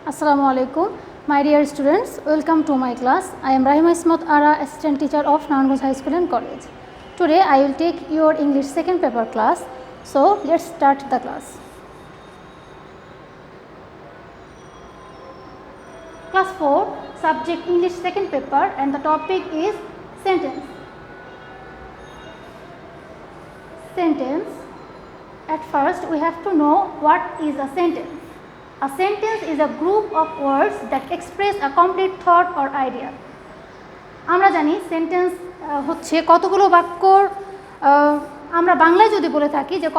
Assalamu alaikum. My dear students, welcome to my class. I am Rahima Ismat Ara, assistant teacher of Narayanganj High School and College. Today I will take your English second paper class. So let's start the class. Class 4, subject English second paper, and the topic is sentence. Sentence. At first we have to know what is a sentence. A sentence is a group of words that express a complete thought or idea. আমরা জানি sentence হচ্ছে কতগুলো বাক্যর আমরা বাংলায় যদি বলে থাকি যে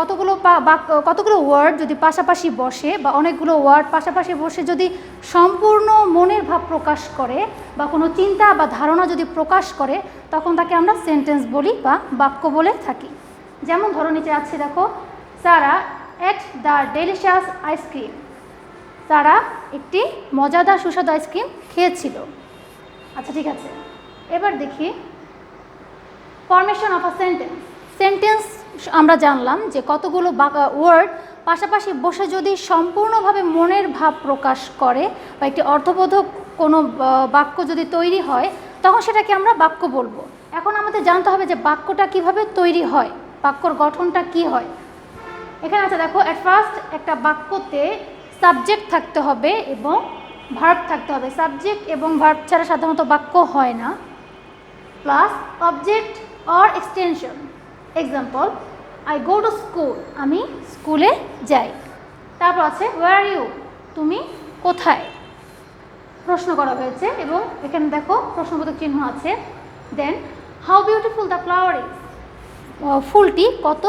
কতগুলো ওয়ার্ড যদি পাশাপাশি বসে বা অনেকগুলো ওয়ার্ড পাশাপাশি বসে যদি সম্পূর্ণ মনের ভাব প্রকাশ করে বা কোনো চিন্তা বা ধারণা যদি প্রকাশ করে তখন তাকে আমরা সেন্টেন্স বলি বা বাক্য বলে থাকি। যেমন ধরো নিচে আছে দেখো, সারা এট দ্য ডেলিশিয়াস আইসক্রিম। তারা একটি মজাদার সুস্বাদু আইসক্রিম খেয়েছিল। আচ্ছা, ঠিক আছে, এবার দেখি formation of a sentence. Sentence আমরা জানলাম যে কতগুলো ওয়ার্ড পাশাপাশি বসে যদি সম্পূর্ণভাবে মনের ভাব প্রকাশ করে বা একটি অর্থবোধক কোনো বাক্য যদি তৈরি হয় তখন সেটাকে আমরা বাক্য বলবো। এখন আমাদের জানতে হবে যে বাক্যটা কিভাবে তৈরি হয়, বাক্যর গঠনটা কি হয়। এখানে আছে দেখো, অ্যাট ফার্স্ট একটা বাক্যতে সাবজেক্ট থাকতে হবে এবং ভার্ব থাকতে হবে। সাবজেক্ট এবং ভার্ব ছাড়া সাধারণত বাক্য হয় না। Plus object or extension. Example, I go to school, আমি স্কুলে যাই। তারপর আছে ওয়্যার ইউ, তুমি কোথায়, প্রশ্ন করা হয়েছে এবং এখানে দেখো প্রশ্নবোধক চিহ্ন আছে। Then how beautiful the flower is, ফুলটি কত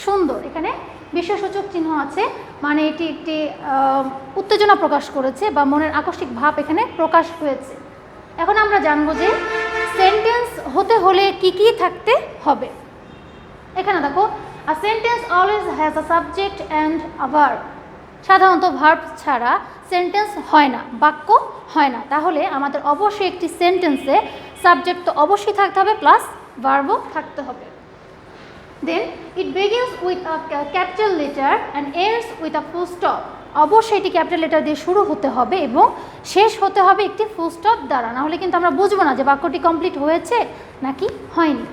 সুন্দর, এখানে বিশেষসূচক চিহ্ন আছে, মানে এটি একটি উত্তেজনা প্রকাশ করেছে বা মনের আকস্মিক ভাব এখানে প্রকাশ হয়েছে। এখন আমরা জানবো যে সেন্টেন্স হতে হলে কি কি থাকতে হবে। এখানে দেখো, a sentence always has a subject and a verb. সাধারণত ভার্ব ছাড়া সেন্টেন্স হয় না, বাক্য হয় না। তাহলে আমাদের অবশ্যই একটি সেন্টেন্সে সাবজেক্ট তো অবশ্যই থাকতে হবে, প্লাস ভার্বও থাকতে হবে। Then it begins with a capital letter and ends with a full stop. অবশ্যই এটি ক্যাপিটাল লেটার দিয়ে শুরু হতে হবে এবং শেষ হতে হবে একটি ফুল স্টপ দ্বারা, নাহলে কিন্তু আমরা বুঝবো না যে বাক্যটি কমপ্লিট হয়েছে নাকি হয়নি।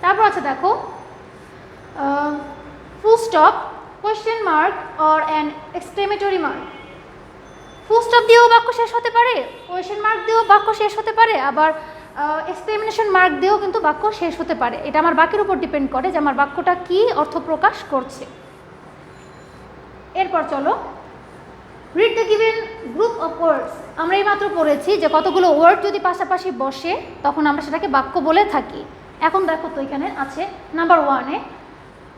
তারপর আছে দেখো, full stop, question mark or an exclamatory mark. Full stop দিয়েও বাক্য শেষ হতে পারে, কোয়েশ্চেন মার্ক দিয়েও বাক্য শেষ হতে পারে, আবার এক্সক্লেমেশন মার্ক দিয়েও কিন্তু বাক্য শেষ হতে পারে। এটা আমার বাক্যের উপর ডিপেন্ড করে যে আমার বাক্যটা কী অর্থ প্রকাশ করছে। এরপর চলো, read the given group of ওয়ার্ডস। আমরা এইমাত্র পড়েছি যে কতগুলো ওয়ার্ড যদি পাশাপাশি বসে তখন আমরা সেটাকে বাক্য বলে থাকি। এখন দেখো তো এখানে আছে নাম্বার 1-এ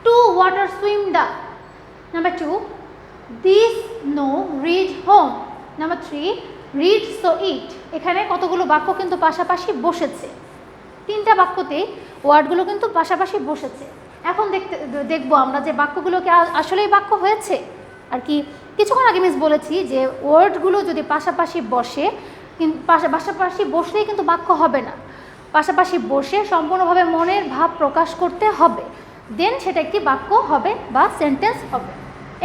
to water swim the. Number 2, this no read home. Number 3, read so it. এখানে কতগুলো বাক্য কিন্তু পাশাপাশি বসেছে, 3টা বাক্যতেই ওয়ার্ডগুলো কিন্তু পাশাপাশি বসেছে। এখন দেখবো আমরা যে বাক্যগুলোকে আসলেই বাক্য হয়েছে। আর কি কিছুক্ষণ আগে মিস বলেছি যে ওয়ার্ডগুলো যদি পাশাপাশি বসে, পাশাপাশি বসলেই কিন্তু বাক্য হবে না, পাশাপাশি বসে সম্পূর্ণভাবে মনের ভাব প্রকাশ করতে হবে, দেন সেটা একটি বাক্য হবে বা সেন্টেন্স হবে।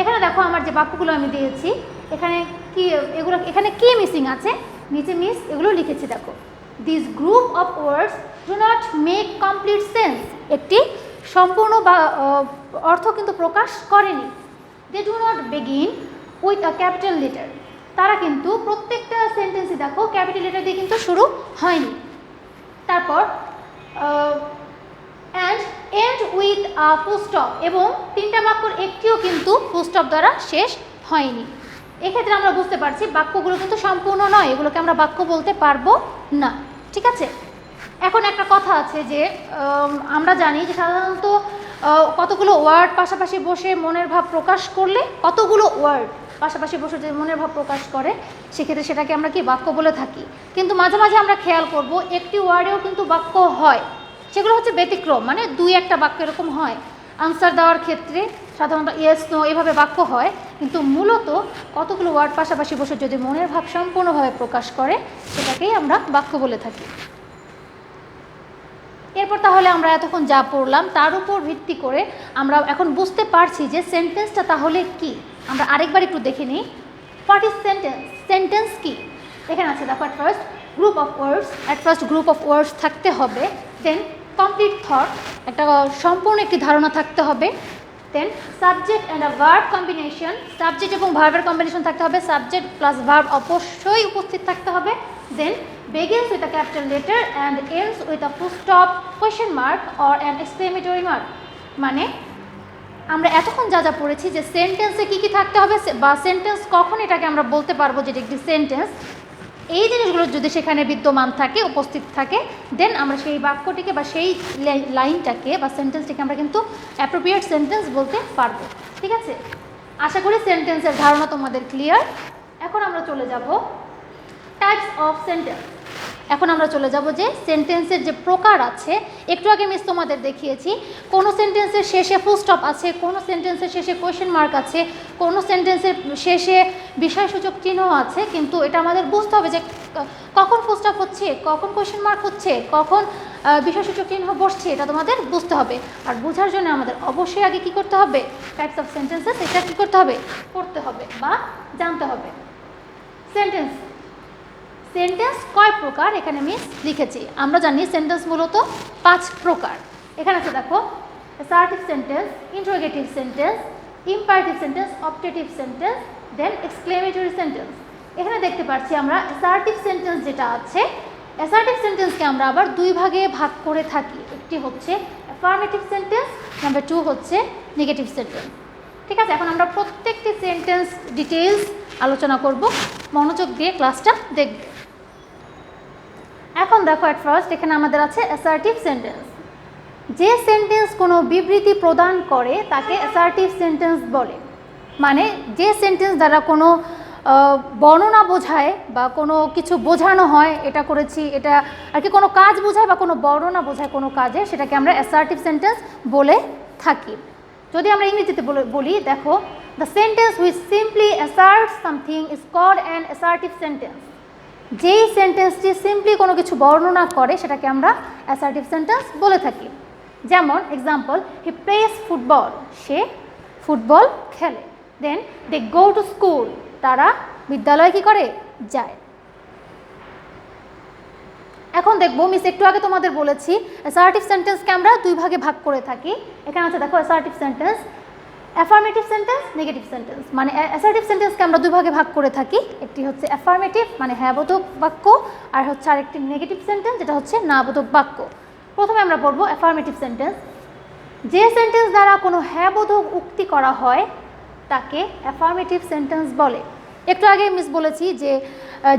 এখানে দেখো আমার যে বাক্যগুলো আমি দিয়েছি এখানে এখানে কি মিসিং আছে, নিচে মিস এগুলো লিখেছি দেখো। This group of words do not make complete sense. একটি সম্পূর্ণ বা অর্থ কিন্তু প্রকাশ করেনি। They do not begin with a capital letter. তারা কিন্তু প্রত্যেকটা সেন্টেন্সই দেখো ক্যাপিটাল লেটার দিয়ে কিন্তু শুরু হয়নি। তারপর and end with a full stop, এবং 3টা বাক্যর একটিও কিন্তু ফুল স্টপ দ্বারা শেষ হয়নি। এক্ষেত্রে আমরা বুঝতে পারছি বাক্যগুলো কিন্তু সম্পূর্ণ নয়, এগুলোকে আমরা বাক্য বলতে পারবো না। ঠিক আছে, এখন একটা কথা আছে যে আমরা জানি যে সাধারণত কতগুলো ওয়ার্ড পাশাপাশি বসে মনের ভাব প্রকাশ করলে, কতগুলো ওয়ার্ড পাশাপাশি বসে যে মনের ভাব প্রকাশ করে সেক্ষেত্রে সেটাকে আমরা কি বাক্য বলে থাকি। কিন্তু মাঝে মাঝে আমরা খেয়াল করব একটি ওয়ার্ডেও কিন্তু বাক্য হয়, সেগুলো হচ্ছে ব্যতিক্রম, মানে 2-1টা বাক্য এরকম হয়। আনসার দেওয়ার ক্ষেত্রে সাধারণত ইয়েস নো এভাবে বাক্য হয়, কিন্তু মূলত কতগুলো ওয়ার্ড পাশাপাশি বসে যদি মনের ভাব সম্পূর্ণভাবে প্রকাশ করে সেটাকেই আমরা বাক্য বলে থাকি। এরপর তাহলে আমরা এতক্ষণ যা পড়লাম তার উপর ভিত্তি করে আমরা এখন বুঝতে পারছি যে সেন্টেন্সটা তাহলে কি। আমরা আরেকবার একটু দেখে নিই। What is sentence? সেন্টেন্স কি? এখানে আছে দেখো, at first group of words, at first group of ওয়ার্ডস থাকতে হবে, দেন কমপ্লিট থট, একটা সম্পূর্ণ একটি ধারণা থাকতে হবে, then subject and a verb combination, subject এবং ভার্বের কম্বিনেশন থাকতে হবে, সাবজেক্ট প্লাস ভার্ব অবশ্যই উপস্থিত থাকতে হবে, দেন begins with a capital letter and ends with a full stop, question mark or an exclamatory mark. মানে আমরা এতক্ষণ যা যা পড়েছি যে সেন্টেন্সে কী কী থাকতে হবে বা সেন্টেন্স কখন এটাকে আমরা বলতে পারবো যেটা একটি সেন্টেন্স, এই জিনিসগুলো যদি সেখানে বিদ্যমান থাকে, উপস্থিত থাকে, দেন আমরা সেই বাক্যটিকে বা সেই লাইনটাকে বা সেন্টেন্সটিকে আমরা কিন্তু অ্যাপ্রোপ্রিয়েট সেন্টেন্স বলতে পারবো। ঠিক আছে, আশা করি সেন্টেন্সের ধারণা তোমাদের ক্লিয়ার। এখন আমরা চলে যাব টাইপস অফ সেন্টেন্স। এখন আমরা চলে যাব যে সেন্টেন্সের যে প্রকার আছে, একটু আগে মিস তোমাদের দেখিয়েছি কোনো সেন্টেন্সের শেষে ফুল স্টপ আছে, কোনো সেন্টেন্সের শেষে কোয়েশ্চেন মার্ক আছে, কোনো সেন্টেন্সের শেষে বিষয়সূচক চিহ্ন আছে, কিন্তু এটা আমাদের বুঝতে হবে যে কখন ফুল স্টপ হচ্ছে, কখন কোয়েশ্চেন মার্ক হচ্ছে, কখন বিষয়সূচক চিহ্ন বসছে, এটা তোমাদের বুঝতে হবে। আর বোঝার জন্য আমাদের অবশ্যই আগে কী করতে হবে, টাইপস অফ সেন্টেন্সেস এটা কী করতে হবে, পড়তে হবে বা জানতে হবে। সেন্টেন্স, সেন্টেন্স কয় প্রকার এখানে আমি লিখেছি। আমরা জানি সেন্টেন্স মূলত 5 প্রকার। এখানে আছে দেখো, assertive sentence, interrogative sentence, imperative sentence, optative sentence, then exclamatory sentence. এখানে দেখতে পাচ্ছি আমরা অ্যাসার্টিভ সেন্টেন্স যেটা আছে, অ্যাসার্টিভ সেন্টেন্সকে আমরা আবার 2 ভাগে ভাগ করে থাকি। একটি হচ্ছে অ্যাফার্মেটিভ সেন্টেন্স, নাম্বার 2 হচ্ছে নেগেটিভ সেন্টেন্স। ঠিক আছে, এখন আমরা প্রত্যেকটি সেন্টেন্স ডিটেইলস আলোচনা করব, মনোযোগ দিয়ে ক্লাসটা দেখব। এখন দেখো, অ্যাট ফার্স্ট এখানে আমাদের আছে অ্যাসার্টিভ সেন্টেন্স। যে সেন্টেন্স কোনো বিবৃতি প্রদান করে তাকে অ্যাসার্টিভ সেন্টেন্স বলে। মানে যে সেন্টেন্স দ্বারা কোনো বর্ণনা বোঝায় বা কোনো কিছু বোঝানো হয়, এটা করেছি, এটা আর কি কোনো কাজ বোঝায় বা কোনো বর্ণনা বোঝায় কোনো কাজে, সেটাকে আমরা অ্যাসার্টিভ সেন্টেন্স বলে থাকি। যদি আমরা ইংরেজিতে বলি, দেখো, the sentence which simply asserts something is called an assertive sentence. যেই সেন্টেন্সটি সিম্পলি কোনো কিছু বর্ণনা করে সেটাকে আমরা অ্যাসার্টিভ সেন্টেন্স বলে থাকি। যেমন example, he plays football, say football খেলে। দেন দে গো টু স্কুল, তারা বিদ্যালয়ে কী করে, যায়। এখন দেখবো, মিস একটু আগে তোমাদের বলেছি অ্যাসার্টিভ সেন্টেন্সকে আমরা 2 ভাগে ভাগ করে থাকি। এখানে আছে দেখো assertive sentence, affirmative sentence, negative sentence. মানে অ্যাসার্টিভ সেন্টেন্সকে আমরা 2 ভাগে ভাগ করে থাকি। একটি হচ্ছে অ্যাফার্মেটিভ মানে হ্যাঁবোধক বাক্য, আর হচ্ছে আরেকটি নেগেটিভ সেন্টেন্স যেটা হচ্ছে নাবোধক বাক্য। প্রথমে আমরা পড়বো অ্যাফার্মেটিভ সেন্টেন্স। যে সেন্টেন্স দ্বারা কোনো হ্যাঁবোধক উক্তি করা হয় তাকে অ্যাফার্মেটিভ সেন্টেন্স বলে। একটু আগে মিস বলেছি যে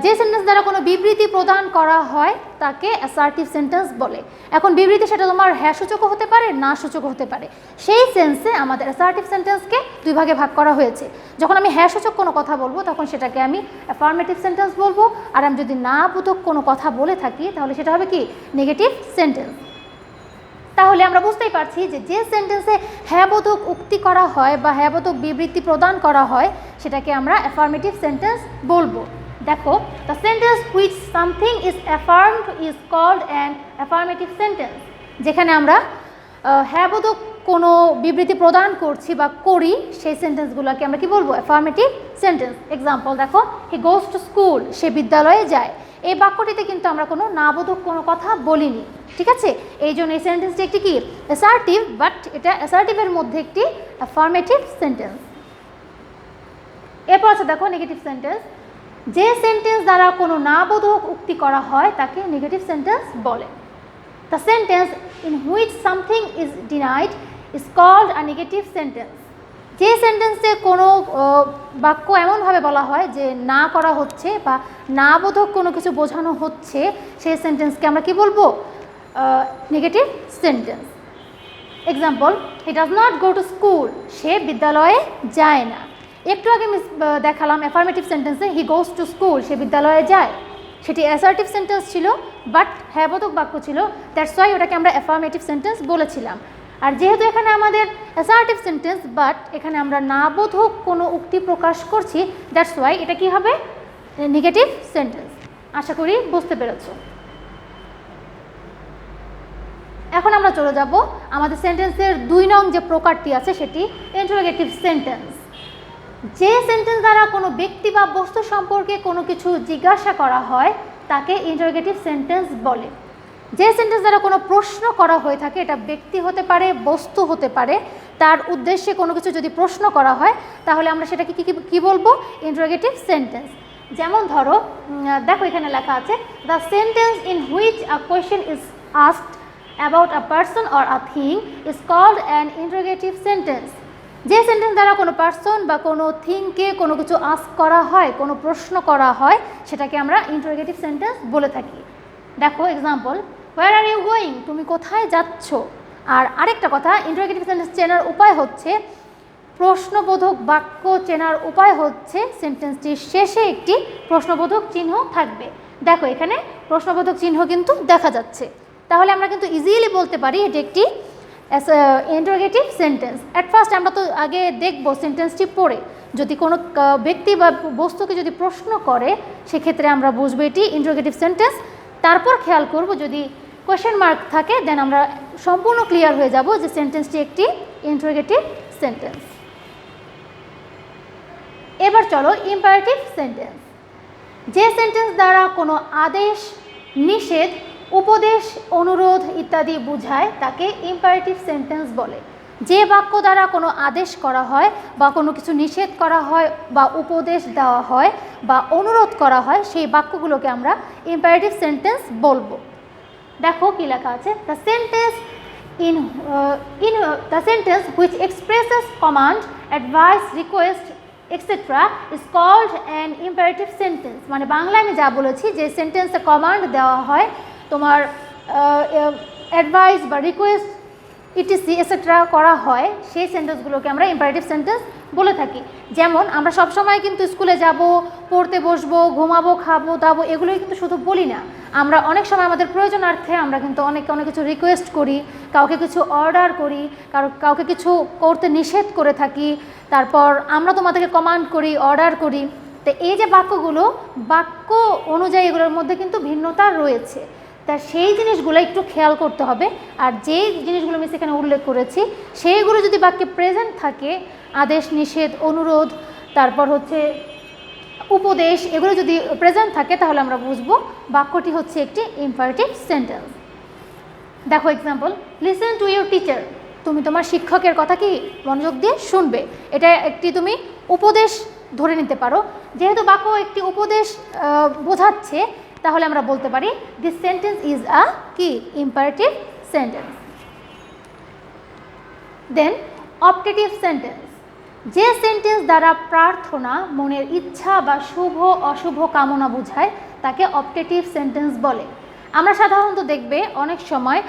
যে সেন্টেন্স দ্বারা কোনো বিবৃতি প্রদান করা হয় তাকে অ্যাসার্টিভ সেন্টেন্স বলে। এখন বিবৃতি সেটা তোমার হ্যাঁ সূচকও হতে পারে, না সূচকও হতে পারে। সেই সেন্সে আমাদের অ্যাসার্টিভ সেন্টেন্সকে 2 ভাগে ভাগ করা হয়েছে। যখন আমি হ্যাঁ সূচক কোনো কথা বলবো তখন সেটাকে আমি অ্যাফার্মেটিভ সেন্টেন্স বলবো, আর আমি যদি না বোধক কোনো কথা বলে থাকি তাহলে সেটা হবে কি, নেগেটিভ সেন্টেন্স। তাহলে আমরা বুঝতেই পারছি যে যে সেন্টেন্সে হ্যাঁবোধক উক্তি করা হয় বা হ্যাঁবোধক বিবৃতি প্রদান করা হয় সেটাকে আমরা অ্যাফার্মেটিভ সেন্টেন্স বলবো। দেখো, the sentence which something is affirmed is called an affirmative sentence. যেখানে আমরা হ্যাঁবোধক কোনো বিবৃতি প্রদান করছি বা করি সেই সেন্টেন্সগুলোকে আমরা কি বলবো, অ্যাফার্মেটিভ সেন্টেন্স। এক্সাম্পল দেখো, হি গোজ টু স্কুল, সে বিদ্যালয়ে যায়। এই বাক্যটিতে কিন্তু আমরা কোনো নাবোধক কোনো কথা বলিনি। ঠিক আছে, এই জন্য এই সেন্টেন্সটি একটি কি, অ্যাসার্টিভ, বাট এটা অ্যাসার্টিভের মধ্যে একটি অ্যাফার্মেটিভ সেন্টেন্স। এরপর আছে দেখো নেগেটিভ সেন্টেন্স। যে সেন্টেন্স দ্বারা কোনো নাবোধক উক্তি করা হয় তাকে নেগেটিভ সেন্টেন্স বলে। The sentence in which something is denied is called a negative sentence. যে সেন্টেন্সে কোনো বাক্য এমনভাবে বলা হয় যে না করা হচ্ছে বা নাবোধক কোনো কিছু বোঝানো হচ্ছে, সেই সেন্টেন্সকে আমরা কি বলবো, negative sentence. Example, he does not go to school, সে বিদ্যালয়ে যায় না। একটু আগে মিস দেখালাম অ্যাফার্মেটিভ সেন্টেন্সে হি গোজ টু স্কুল, সে বিদ্যালয়ে যায়। সেটি অ্যাসার্টিভ সেন্টেন্স ছিল, বাট হ্যাঁবোধক বাক্য ছিল, দ্যাটস ওয়াই ওটাকে আমরা অ্যাফার্মেটিভ সেন্টেন্স বলেছিলাম। আর যেহেতু এখানে আমাদের অ্যাসার্টিভ সেন্টেন্স, বাট এখানে আমরা নাবোধক কোনো উক্তি প্রকাশ করছি, দ্যাটস ওয়াই এটা কি হবে, নেগেটিভ সেন্টেন্স। আশা করি বুঝতে পেরেছ। এখন আমরা চলে যাব আমাদের সেন্টেন্সের 2 নং যে প্রকারটি আছে সেটি ইন্টারোগেটিভ সেন্টেন্স। যে সেন্টেন্স দ্বারা কোনো ব্যক্তি বা বস্তু সম্পর্কে কোনো কিছু জিজ্ঞাসা করা হয় তাকে ইন্টারোগেটিভ সেন্টেন্স বলে। যে সেন্টেন্স দ্বারা কোনো প্রশ্ন করা হয়ে থাকে, এটা ব্যক্তি হতে পারে, বস্তু হতে পারে, তার উদ্দেশ্যে কোনো কিছু যদি প্রশ্ন করা হয় তাহলে আমরা সেটাকে কী বলবো? Interrogative sentence. যেমন ধরো, দেখো এখানে লেখা আছে, the sentence in which a question is asked about a person or a thing is called an interrogative sentence. যে সেন্টেন্স দ্বারা কোনো পার্সন বা কোনো থিংকে কোনো কিছু আস্ক করা হয়, কোনো প্রশ্ন করা হয়, সেটাকে আমরা ইন্টারোগেটিভ সেন্টেন্স বলে থাকি। দেখো example, where are you going? তুমি কোথায় যাচ্ছ? আর আরেকটা কথা, ইন্টারোগেটিভ সেন্টেন্স চেনার উপায় হচ্ছে, প্রশ্নবোধক বাক্য চেনার উপায় হচ্ছে সেন্টেন্সটির শেষে একটি প্রশ্নবোধক চিহ্ন থাকবে। দেখো এখানে প্রশ্নবোধক চিহ্ন কিন্তু দেখা যাচ্ছে, তাহলে আমরা কিন্তু ইজিলি বলতে পারি এটি একটি ইন্টারোগেটিভ সেন্টেন্স। অ্যাট ফার্স্ট আমরা তো আগে দেখব সেন্টেন্সটি পড়ে, যদি কোনো ব্যক্তি বা বস্তুকে যদি প্রশ্ন করে সেক্ষেত্রে আমরা বুঝবো এটি ইন্টারোগেটিভ সেন্টেন্স। তারপর খেয়াল করব যদি কোয়েশ্চেন মার্ক থাকে, দেন আমরা সম্পূর্ণ ক্লিয়ার হয়ে যাব যে সেন্টেন্সটি একটি ইন্টারোগেটিভ সেন্টেন্স। এবার চলো ইম্পারেটিভ সেন্টেন্স। যে সেন্টেন্স দ্বারা কোনো আদেশ, নিষেধ, উপদেশ, অনুরোধ ইত্যাদি বোঝায় তাকে ইম্পারেটিভ সেন্টেন্স বলে। যে বাক্য দ্বারা কোনো আদেশ করা হয় বা কোনো কিছু নিষেধ করা হয় বা উপদেশ দেওয়া হয় বা অনুরোধ করা হয়, সেই বাক্যগুলোকে আমরা ইম্পারেটিভ সেন্টেন্স বলবো। দেখো কি লেখা আছে, the sentence which expresses command, advice, request etcetera is called an imperative sentence. মানে বাংলায় আমি যা বলেছি, যে সেন্টেন্সে কমান্ড দেওয়া হয়, তোমার অ্যাডভাইস বা রিকোয়েস্ট ইটিসি এক্সেট্রা করা হয়, সেই সেন্টেন্সগুলোকে আমরা ইম্পারেটিভ সেন্টেন্স বলে থাকি। যেমন আমরা সবসময় কিন্তু স্কুলে যাব, পড়তে বসবো, ঘুমাবো, খাবো দাবো, এগুলোই কিন্তু শুধু বলি না। আমরা অনেক সময় আমাদের প্রয়োজনার্থে আমরা কিন্তু অনেক কিছু রিকোয়েস্ট করি, কাউকে কিছু অর্ডার করি, কাউকে কিছু করতে নিষেধ করে থাকি, তারপর আমরা তোমাদেরকে কমান্ড করি, অর্ডার করি। তো এই যে বাক্যগুলো, বাক্য অনুযায়ী এগুলোর মধ্যে কিন্তু ভিন্নতা রয়েছে, তা সেই জিনিসগুলো একটু খেয়াল করতে হবে। আর যেই জিনিসগুলো আমি সেখানে উল্লেখ করেছি সেইগুলো যদি বাক্যে প্রেজেন্ট থাকে, আদেশ, নিষেধ, অনুরোধ, তারপর হচ্ছে উপদেশ, এগুলো যদি প্রেজেন্ট থাকে তাহলে আমরা বুঝবো বাক্যটি হচ্ছে একটি ইম্পারেটিভ সেন্টেন্স। দেখো example, listen to your teacher. তুমি তোমার শিক্ষকের কথা কি মনোযোগ দিয়ে শুনবে, এটা একটি তুমি উপদেশ ধরে নিতে পারো। যেহেতু বাক্য একটি উপদেশ বোঝাচ্ছে, তাহলে আমরা বলতে পারি দিস সেন্টেন্স ইজ আ কি ইম্পারেটিভ সেন্টেন্স। দেন অপটেটিভ সেন্টেন্স। যে সেন্টেন্স দ্বারা প্রার্থনা, মনের ইচ্ছা বা শুভ অশুভ কামনা বোঝায় তাকে অপটেটিভ সেন্টেন্স বলে। আমরা সাধারণত দেখবে অনেক সময়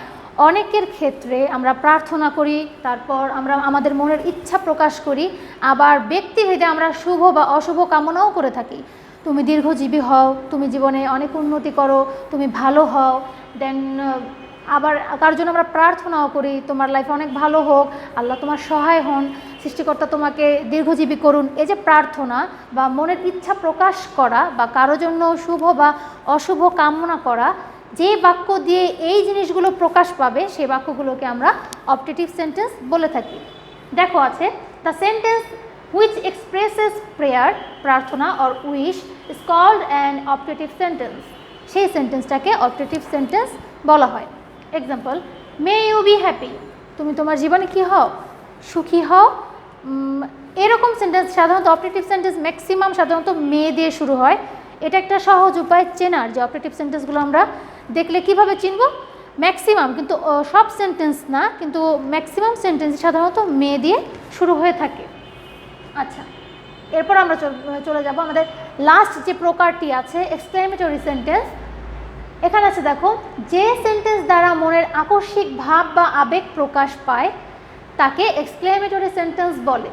অনেকের ক্ষেত্রে আমরা প্রার্থনা করি, তারপর আমরা আমাদের মনের ইচ্ছা প্রকাশ করি, আবার ব্যক্তিভেদে আমরা শুভ বা অশুভ কামনাও করে থাকি। তুমি দীর্ঘজীবী হও, তুমি জীবনে অনেক উন্নতি করো, তুমি ভালো হও। দেন আবার কার জন্য আমরা প্রার্থনাও করি, তোমার লাইফে অনেক ভালো হোক, আল্লাহ তোমার সহায় হন, সৃষ্টিকর্তা তোমাকে দীর্ঘজীবী করুন। এই যে প্রার্থনা বা মনের ইচ্ছা প্রকাশ করা বা কারো জন্য শুভ বা অশুভ কামনা করা, যে বাক্য দিয়ে এই জিনিসগুলো প্রকাশ পাবে সেই বাক্যগুলোকে আমরা অপটেটিভ সেন্টেন্স বলে থাকি। দেখো আছে, the sentence which expresses prayer, প্রার্থনা or wish is called an optative sentence. সেই সেন্টেন্সটাকে অপটেটিভ সেন্টেন্স বলা হয়। Example, may you be happy. তুমি তোমার জীবনে কি হও, সুখী হও। এরকম সেন্টেন্স সাধারণত অপটেটিভ সেন্টেন্স ম্যাক্সিমাম সাধারণত মে দিয়ে শুরু হয়। এটা একটা সহজ উপায় চেনার, যে অপটেটিভ সেন্টেন্সগুলো আমরা দেখলে কিভাবে চিনব। ম্যাক্সিমাম, কিন্তু সব সেন্টেন্স না, কিন্তু ম্যাক্সিমাম সেন্টেন্স সাধারণত মে দিয়ে শুরু হয়ে থাকে। আচ্ছা, এরপর আমরা চলে যাব আমাদের লাস্ট যে প্রকারটি আছে, এক্সক্লেমেটরি সেন্টেন্স। এখানে আছে দেখো, যে সেন্টেন্স দ্বারা মনের আকস্মিক ভাব বা আবেগ প্রকাশ পায় তাকে এক্সক্লেমেটরি সেন্টেন্স বলে।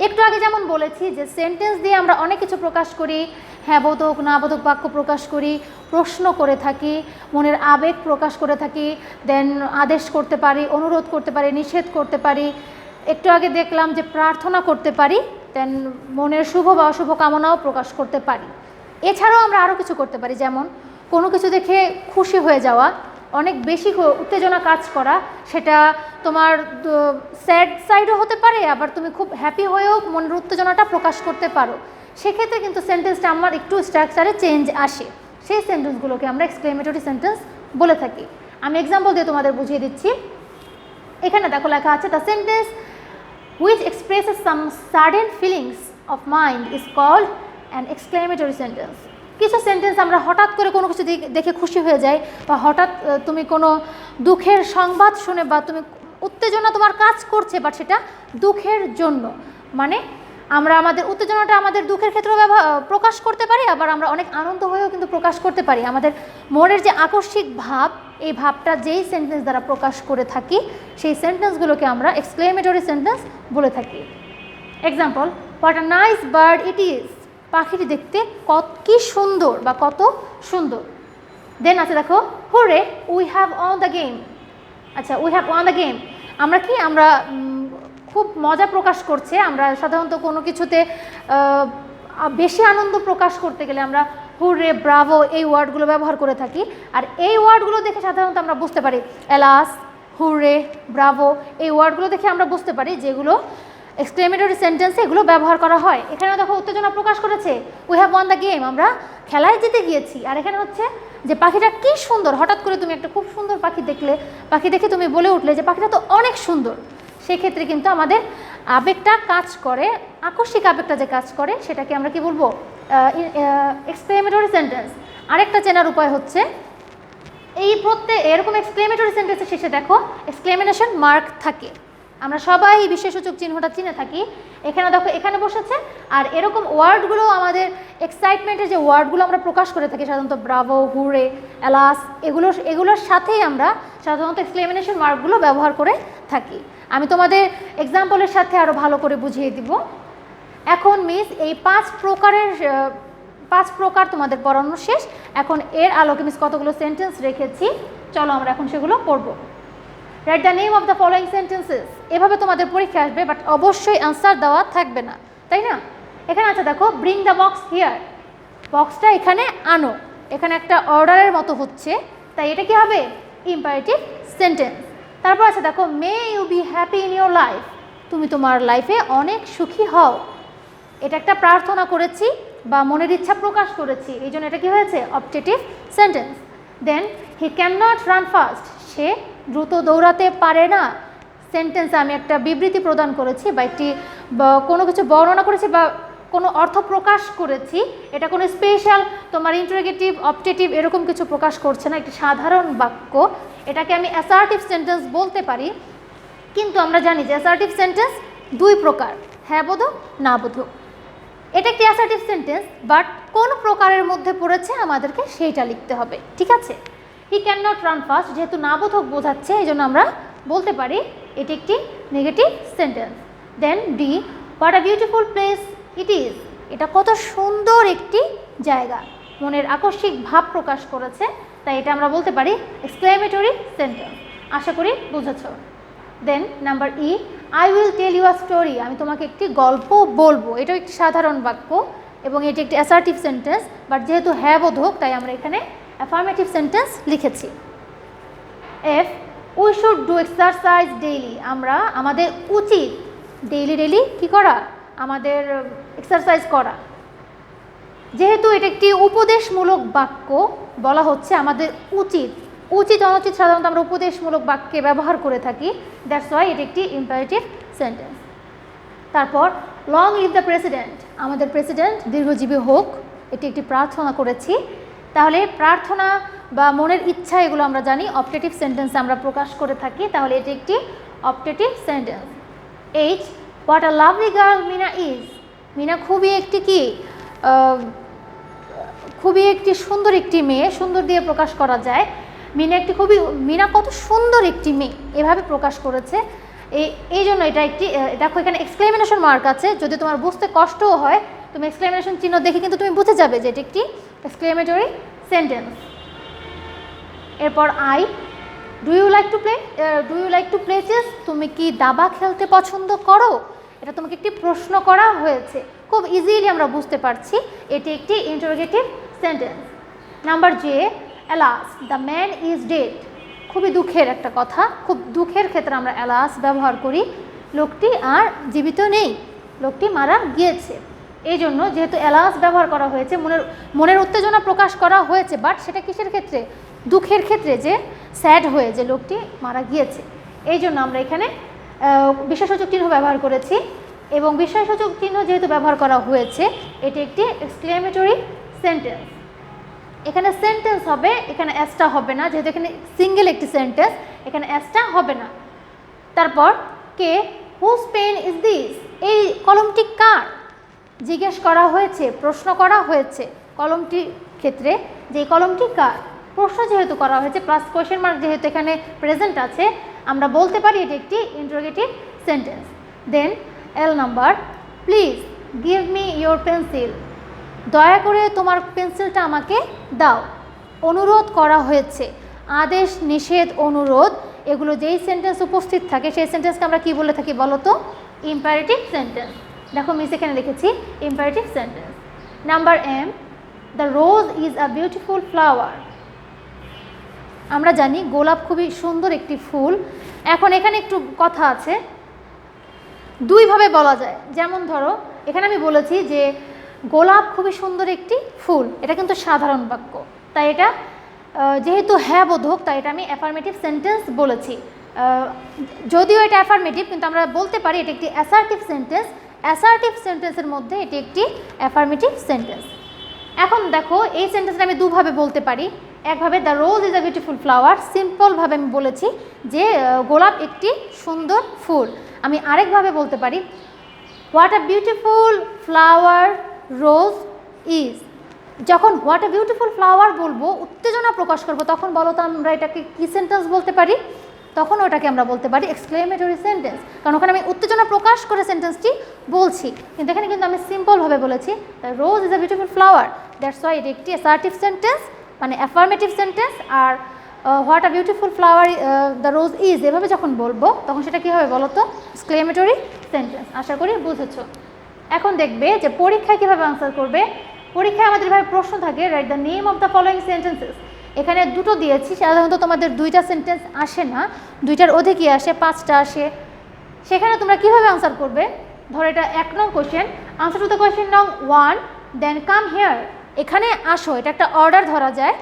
একটু আগে যেমন বলেছি যে সেন্টেন্স দিয়ে আমরা অনেক কিছু প্রকাশ করি, হ্যাঁ বোধক না বোধক বাক্য প্রকাশ করি, প্রশ্ন করে থাকি, মনের আবেগ প্রকাশ করে থাকি, দেন আদেশ করতে পারি, অনুরোধ করতে পারি, নিষেধ করতে পারি। একটু আগে দেখলাম যে প্রার্থনা করতে পারি, দেন মনের শুভ বা অশুভ কামনাও প্রকাশ করতে পারি। এছাড়াও আমরা আরও কিছু করতে পারি, যেমন কোনো কিছু দেখে খুশি হয়ে যাওয়া, অনেক বেশি উত্তেজনা কাজ করা, সেটা তোমার স্যাড সাইডও হতে পারে, আবার তুমি খুব হ্যাপি হয়েও মনের উত্তেজনাটা প্রকাশ করতে পারো। সেক্ষেত্রে কিন্তু সেন্টেন্সটা আমার একটু স্ট্রাকচারে চেঞ্জ আসে, সেই সেন্টেন্সগুলোকে আমরা এক্সক্লেমেটরি সেন্টেন্স বলে থাকি। আমি এক্সাম্পল দিয়ে তোমাদের বুঝিয়ে দিচ্ছি। এখানে দেখো লেখা আছে, the sentence which expresses some sudden feelings of mind is called an exclamatory sentence. কিছু সেন্টেন্স আমরা হঠাৎ করে কোনো কিছু দেখে খুশি হয়ে যাই, বা হঠাৎ তুমি কোনো দুঃখের সংবাদ শুনে, বা তুমি উত্তেজনা তোমার কাজ করছে, বাট সেটা দুঃখের জন্য, মানে আমরা আমাদের উত্তেজনাটা আমাদের দুঃখের ক্ষেত্রেও প্রকাশ করতে পারি, আবার আমরা অনেক আনন্দ হয়েও কিন্তু প্রকাশ করতে পারি। আমাদের মনের যে আকস্মিক ভাব, এই ভাবটা যেই সেন্টেন্স দ্বারা প্রকাশ করে থাকি, সেই সেন্টেন্সগুলোকে আমরা এক্সক্লেমেটরি সেন্টেন্স বলে থাকি। Example, what a nice bird it is. পাখিটি দেখতে কি সুন্দর বা কত সুন্দর। দেন আছে দেখো, hurray we have won the game. আচ্ছা, we have won the game, আমরা কি, আমরা খুব মজা প্রকাশ করছে। আমরা সাধারণত কোনো কিছুতে বেশি আনন্দ প্রকাশ করতে গেলে আমরা হুরে, ব্রাভো এই ওয়ার্ডগুলো ব্যবহার করে থাকি। আর এই ওয়ার্ডগুলো দেখে সাধারণত আমরা বুঝতে পারি, এলাস, হুরে, ব্রাভো এই ওয়ার্ডগুলো দেখে আমরা বুঝতে পারি যেগুলো এক্সক্লেমেটরি সেন্টেন্সে এগুলো ব্যবহার করা হয়। এখানে দেখো উত্তেজনা প্রকাশ করেছে, we have won the game, আমরা খেলায় জিতে গিয়েছি। আর এখানে হচ্ছে যে পাখিটা কি সুন্দর, হঠাৎ করে তুমি একটা খুব সুন্দর পাখি দেখলে, পাখি দেখে তুমি বলে উঠলে যে পাখিটা তো অনেক সুন্দর। সেক্ষেত্রে কিন্তু আমাদের আবেগটা কাজ করে, আকস্মিক আবেগটা যে কাজ করে সেটাকে আমরা কি বলবো, এক্সক্লেমেটরি সেন্টেন্স। আরেকটা চেনার উপায় হচ্ছে, এরকম এক্সক্লেমেটরি সেন্টেন্সের শেষে দেখো এক্সক্লেমেশন মার্ক থাকে। আমরা সবাই বিশেষসূচক চিহ্নটা চিনে থাকি। এখানে দেখো এখানে বসেছে, আর এরকম ওয়ার্ডগুলো আমাদের এক্সাইটমেন্টের যে ওয়ার্ডগুলো আমরা প্রকাশ করে থাকি, সাধারণত ব্রাভো, হুরে, এলাস এগুলোর সাথেই আমরা সাধারণত এক্সক্লেমেশন মার্কগুলো ব্যবহার করে থাকি। আমি তোমাদের এক্সাম্পলের সাথে আরও ভালো করে বুঝিয়ে দিব। এখন মিস এই 5 প্রকার তোমাদের পড়ানো শেষ। এখন এর আলোকে মিস কতগুলো সেন্টেন্স রেখেছি, চলো আমরা এখন সেগুলো পড়ব। Write the name of the following sentences. এভাবে তোমাদের পরীক্ষা আসবে, বাট অবশ্যই অ্যান্সার দেওয়া থাকবে না, তাই না? এখানে আছে দেখো, ব্রিং দ্য বক্স হিয়ার, বক্সটা এখানে আনো। এখানে একটা অর্ডারের মতো হচ্ছে, তাই এটা কি হবে, ইম্পারেটিভ সেন্টেন্স। তারপর আছে দেখো, may you be happy in your life, তুমি তোমার লাইফে অনেক সুখী হও। এটা একটা প্রার্থনা করেছি বা মনের ইচ্ছা প্রকাশ করেছি, এই জন্য এটা কি হয়েছে, objective sentence. Then he can not run fast, সে দ্রুত দৌড়াতে পারে না। সেন্টেন্সে আমি একটা বিবৃতি প্রদান করেছি, বা কোনো কিছু বর্ণনা করেছি, বা কোনো অর্থ প্রকাশ করেছি। এটা কোনো স্পেশাল তোমার ইন্টারোগেটিভ, অবজেক্টিভ এরকম কিছু প্রকাশ করছে না, একটি সাধারণ বাক্য। এটাকে আমি অ্যাসার্টিভ সেন্টেন্স বলতে পারি। কিন্তু আমরা জানি যে অ্যাসার্টিভ সেন্টেন্স 2 প্রকার, হ্যাঁ বোধক, না বোধক। এটা একটি অ্যাসার্টিভ সেন্টেন্স, বাট কোন প্রকারের মধ্যে পড়েছে আমাদেরকে সেইটা লিখতে হবে, ঠিক আছে? হি ক্যান নট রান ফাস্ট, যেহেতু না বোধক বোঝাচ্ছে, এই জন্য আমরা বলতে পারি এটি একটি negative sentence. Then D, what a beautiful place it is, এটা কত সুন্দর একটি জায়গা, মনের আকস্মিক ভাব প্রকাশ করেছে, তাই এটা আমরা বলতে পারি এক্সক্লেমেটরি সেন্টেন্স। আশা করি বুঝেছ। দেন নাম্বার ই, I will tell you a story, আমি তোমাকে একটি গল্প বলবো। এটাও একটি সাধারণ বাক্য এবং এটি একটি অ্যাসার্টিভ সেন্টেন্স, বাট যেহেতু হ্যাঁ বোধক তাই আমরা এখানে অ্যাফার্মেটিভ সেন্টেন্স লিখেছি। F, we should do exercise daily, আমরা আমাদের উচিত ডেইলি কী করা, আমাদের এক্সারসাইজ করা। যেহেতু এটা একটি উপদেশমূলক বাক্য, বলা হচ্ছে আমাদের উচিত অনুচিত সাধারণত আমরা উপদেশমূলক বাক্যে ব্যবহার করে থাকি, দ্যাটস ওয়াই এটি একটি ইম্পারেটিভ সেন্টেন্স। তারপর লং লিভ দ্য প্রেসিডেন্ট, আমাদের প্রেসিডেন্ট দীর্ঘজীবী হোক, এটি একটি প্রার্থনা করেছি। তাহলে প্রার্থনা বা মনের ইচ্ছা এগুলো আমরা জানি অবজেক্টিভ সেন্টেন্সে আমরা প্রকাশ করে থাকি, তাহলে এটি একটি objective sentence. H, what a lovely girl Meena is, Meena খুবই একটি সুন্দর একটি মেয়ে, সুন্দর দিয়ে প্রকাশ করা যায়। মিনা কত সুন্দর একটি মেয়ে, এভাবে প্রকাশ করেছে। এই জন্য এটা একটি, দেখো এখানে এক্সক্লেমেশন মার্ক আছে, যদি তোমার বুঝতে কষ্টও হয় তুমি এক্সক্লেমেশন চিহ্ন দেখে কিন্তু তুমি বুঝে যাবে যে এটি একটি এক্সক্লেমেটরি সেন্টেন্স। এরপর I, do you like to play chess, তুমি কি দাবা খেলতে পছন্দ করো? এটা তোমাকে একটি প্রশ্ন করা হয়েছে, খুব ইজিলি আমরা বুঝতে পারছি এটি একটি interrogative sentence. Number J, alas the man is dead, খুবই দুঃখের একটা কথা, খুব দুঃখের ক্ষেত্রে আমরা অ্যালাস ব্যবহার করি। লোকটি আর জীবিত নেই, লোকটি মারা গিয়েছে। এই জন্য যেহেতু অ্যালাস ব্যবহার করা হয়েছে, মনের উত্তেজনা প্রকাশ করা হয়েছে, বাট সেটা কিসের ক্ষেত্রে? দুঃখের ক্ষেত্রে, যে স্যাড হয়ে যে লোকটি মারা গিয়েছে। এই জন্য আমরা এখানে বিশেষসূচক চিহ্ন ব্যবহার করেছি, এবং বিশেষসূচক চিহ্ন যেহেতু ব্যবহার করা হয়েছে, এটি একটি এক্সক্লেমেটরি সেন্টেন্স। এখানে সেন্টেন্স হবে, এখানে অ্যাসটা হবে না, যেহেতু এখানে সিঙ্গেল একটি সেন্টেন্স, এখানে অ্যাসটা হবে না। তারপর কে, হুজ পেন ইজ দিস, এই কলমটি কার? জিজ্ঞেস করা হয়েছে, প্রশ্ন করা হয়েছে কলমটির ক্ষেত্রে, যে কলমটি কার। প্রশ্ন যেহেতু করা হয়েছে, প্লাস কোয়েশ্চেন মার্ক যেহেতু এখানে প্রেজেন্ট আছে, আমরা বলতে পারি এটি একটি interrogative sentence. Then L number, please give me your pencil, দয়া করে তোমার পেন্সিলটা আমাকে দাও। অনুরোধ করা হয়েছে, আদেশ, নিষেধ, অনুরোধ, এগুলো যেই সেন্টেন্স উপস্থিত থাকে সেই সেন্টেন্সকে আমরা কি বলে থাকি বলো তো? Imperative sentence. দেখো মিস এখানে লিখেছি imperative sentence. Number M, the rose is a beautiful flower. আমরা জানি গোলাপ খুবই সুন্দর একটি ফুল। এখন এখানে একটু কথা আছে, দুইভাবে বলা যায়। যেমন ধরো এখানে আমি বলেছি যে গোলাপ খুবই সুন্দর একটি ফুল, এটা কিন্তু সাধারণ বাক্য, তাই এটা যেহেতু হ্যাঁ বোধক, তাই এটা আমি অ্যাফার্মেটিভ সেন্টেন্স বলেছি। যদিও এটা অ্যাফার্মেটিভ, কিন্তু আমরা বলতে পারি এটা একটি অ্যাসার্টিভ সেন্টেন্স। অ্যাসার্টিভ সেন্টেন্সের মধ্যে এটি একটি অ্যাফার্মেটিভ সেন্টেন্স। এখন দেখো এই সেন্টেন্সটা আমি দুভাবে বলতে পারি। একভাবে the rose is a beautiful flower, সিম্পলভাবে আমি বলেছি যে গোলাপ একটি সুন্দর ফুল। আমি আরেকভাবে বলতে পারি what a beautiful flower rose is. যখন হোয়াট আ বিউটিফুল ফ্লাওয়ার বলবো, উত্তেজনা প্রকাশ করবো, তখন বলো তো আমরা এটাকে কী সেন্টেন্স বলতে পারি? তখন ওটাকে আমরা বলতে পারি এক্সক্লেমেটরি সেন্টেন্স, কারণ ওখানে আমি উত্তেজনা প্রকাশ করে সেন্টেন্সটি বলছি। কিন্তু এখানে কিন্তু আমি সিম্পলভাবে বলেছি rose is a beautiful flower, that's why এটি একটি অ্যাসার্টিভ সেন্টেন্স, মানে অ্যাফার্মেটিভ সেন্টেন্স। আর what a beautiful flower the rose is, এভাবে যখন বলবো তখন সেটা কী হবে বলো তো? Exclamatory sentence. আশা করি বুঝেছ। এখন দেখবে যে পরীক্ষায় কীভাবে আনসার করবে। পরীক্ষায় আমাদের এভাবে প্রশ্ন থাকে, write the name of the following sentences. এখানে দুটো দিয়েছি, সাধারণত তোমাদের দুইটা সেন্টেন্স আসে না, দুইটার অধিকই আসে, 5টা আসে। সেখানে তোমরা কীভাবে আনসার করবে? ধরো এটা 1 নং question, answer to the question নং 1, দেন কাম হিয়ার, এখানে আসো, এটা একটা অর্ডার ধরা যায়।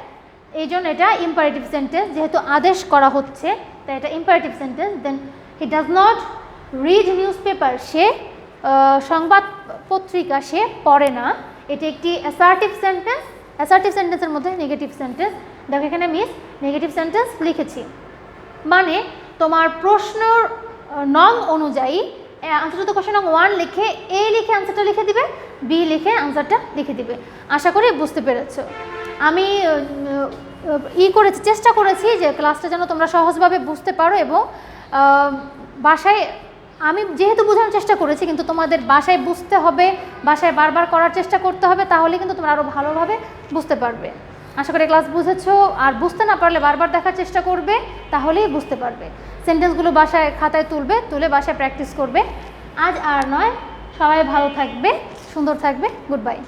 এই জন্য এটা ইম্পারেটিভ সেন্টেন্স, যেহেতু আদেশ করা হচ্ছে তাই এটা imperative sentence. Then he does not read newspaper, সে সংবাদ পত্রিকা সে পড়ে না, এটি একটি অ্যাসার্টিভ সেন্টেন্স। অ্যাসার্টিভ সেন্টেন্সের মধ্যে নেগেটিভ সেন্টেন্স, দেখো এখানে মিস নেগেটিভ সেন্টেন্স লিখেছি। মানে তোমার প্রশ্নর নং অনুযায়ী আনসার টু দ্য কোয়েশ্চেন নং 1 লিখে এ লিখে আনসারটা লিখে দিবে, বি লিখে আনসারটা লিখে দিবে। আশা করি বুঝতে পেরেছো। আমি চেষ্টা করেছি যে ক্লাসটা যেন তোমরা সহজভাবে বুঝতে পারো, এবং বাসায় আমি যেহেতু বোঝানোর চেষ্টা করেছি, কিন্তু তোমাদের বাসায় বুঝতে হবে, বাসায় বারবার করার চেষ্টা করতে হবে, তাহলে কিন্তু তোমরা আরও ভালোভাবে বুঝতে পারবে। আশা করি ক্লাস বুঝেছো। আর বুঝতে না পারলে বারবার দেখার চেষ্টা করবে, তাহলেই বুঝতে পারবে। সেন্টেন্সগুলো বাসায় খাতায় তুলে বাসায় প্র্যাকটিস করবে। আজ আর নয়, সবাই ভালো থাকবে, সুন্দর থাকবে। Good bye.